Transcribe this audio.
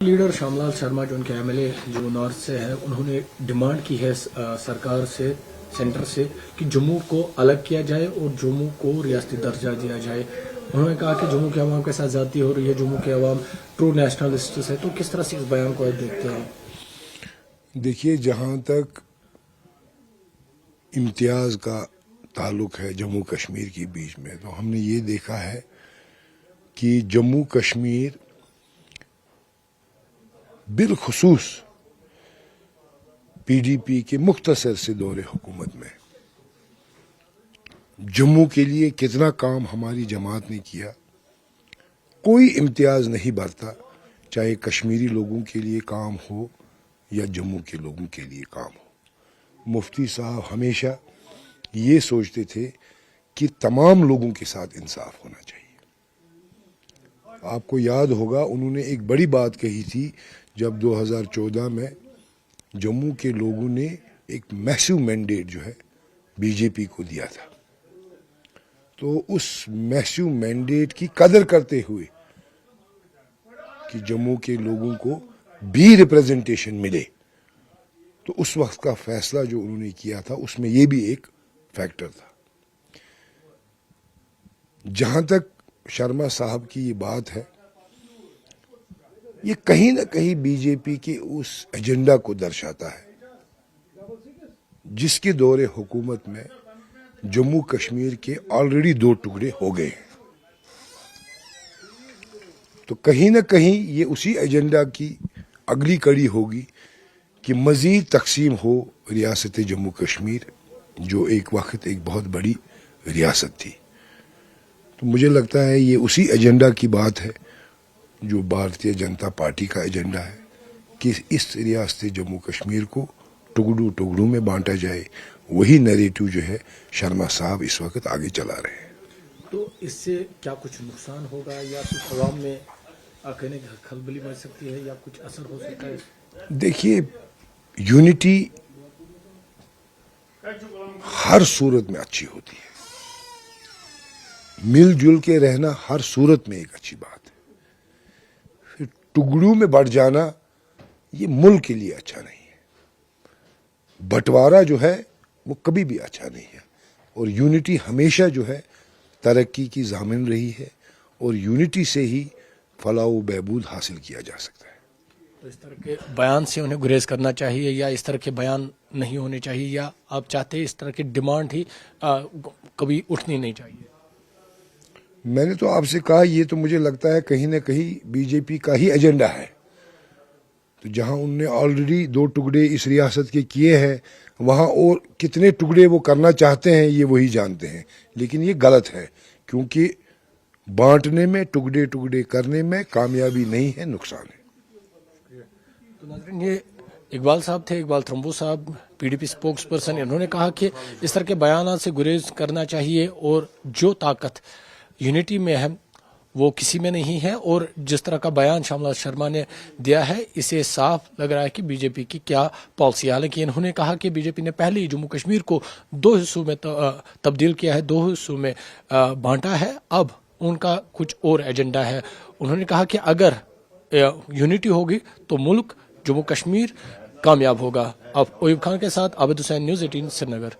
Leader Shyamlal Sharma जो उनके MLA जो नॉर्थ से है, उन्होंने डिमांड की है सरकार से, सेंटर से, कि जम्मू को अलग किया जाए और जम्मू को रियासती दर्जा दिया जाए। उन्होंने कहा कि जम्मू के अवाम के साथ ज्यादती हो रही है, जम्मू के अवाम ट्रू नेशनलिस्ट है। तो किस तरह से इस बयान को देखते हैं? देखिए, जहाँ तक इम्तियाज का ताल्लुक है जम्मू कश्मीर के बीच में, तो हमने ये देखा है कि जम्मू कश्मीर बिलखुसूस पीडीपी के मुख्तसर से दौरे हुकूमत में जम्मू के लिए कितना काम हमारी जमात ने किया, कोई इम्तियाज नहीं बरता, चाहे कश्मीरी लोगों के लिए काम हो या जम्मू के लोगों के लिए काम हो। मुफ्ती साहब हमेशा ये सोचते थे कि तमाम लोगों के साथ इंसाफ होना चाहिए। आपको याद होगा, उन्होंने एक बड़ी बात कही थी जब 2014 में जम्मू के लोगों ने एक मैसिव मैंडेट जो है बीजेपी को दिया था, तो उस मैसिव मैंडेट की कदर करते हुए कि जम्मू के लोगों को भी रिप्रेजेंटेशन मिले, तो उस वक्त का फैसला जो उन्होंने किया था उसमें ये भी एक फैक्टर था। जहां तक शर्मा साहब की ये बात है, ये कहीं ना कहीं बीजेपी के उस एजेंडा को दर्शाता है जिसके दौरे हुकूमत में जम्मू कश्मीर के ऑलरेडी 2 टुकड़े हो गए हैं। तो कहीं ना कहीं ये उसी एजेंडा की अगली कड़ी होगी कि मजीद तकसीम हो रियासत जम्मू कश्मीर, जो एक वक्त एक बहुत बड़ी रियासत थी। तो मुझे लगता है ये उसी एजेंडा की बात है जो भारतीय जनता पार्टी का एजेंडा है कि इस रियासत जम्मू कश्मीर को टुकड़ों टुकड़ों में बांटा जाए। वही नैरेटिव जो है शर्मा साहब इस वक्त आगे चला रहे हैं। तो इससे क्या कुछ नुकसान होगा या कुछ अवाम में कहने की खलबली मच सकती है या कुछ असर हो सकता है? देखिए, यूनिटी हर सूरत में अच्छी होती है, मिलजुल के रहना हर सूरत में एक अच्छी बात है। फिर टुकड़ों में बढ़ जाना ये मुल्क के लिए अच्छा नहीं है। बंटवारा जो है वो कभी भी अच्छा नहीं है, और यूनिटी हमेशा जो है तरक्की की ज़ामिन रही है, और यूनिटी से ही फलाह व बहबूद हासिल किया जा सकता है। तो इस तरह के बयान से उन्हें गुरेज करना चाहिए या इस तरह के बयान नहीं होने चाहिए, या आप चाहते हैं इस तरह की डिमांड ही कभी उठनी नहीं चाहिए? मैंने तो आपसे कहा, ये तो मुझे लगता है कहीं ना कहीं बीजेपी का ही एजेंडा है। तो जहां उनने ऑलरेडी 2 टुकड़े इस रियासत के किए हैं, वहां और कितने टुकड़े वो करना चाहते हैं ये वही जानते हैं। लेकिन ये गलत है, क्योंकि बांटने में, टुकड़े टुकड़े करने में कामयाबी नहीं है, नुकसान है। तो नाज़रीन, ये इकबाल साहब थे, इकबाल थ्रम्बो साहब, पीडीपी स्पोक्स पर्सन। इन्होंने कहा कि इस तरह के बयान से गुरेज करना चाहिए, और जो ताकत यूनिटी में है वो किसी में नहीं है। और जिस तरह का बयान श्यामलाल शर्मा ने दिया है, इसे साफ लग रहा है कि बीजेपी की क्या पॉलिसी। हालांकि इन्होंने कहा कि बीजेपी ने पहले ही जम्मू कश्मीर को 2 हिस्सों में तब्दील किया है, 2 हिस्सों में बांटा है, अब उनका कुछ और एजेंडा है। उन्होंने कहा कि अगर यूनिटी होगी तो मुल्क जम्मू कश्मीर कामयाब होगा। अब ओयूब खान के साथ आबिद हुसैन, न्यूज़ 18 श्रीनगर।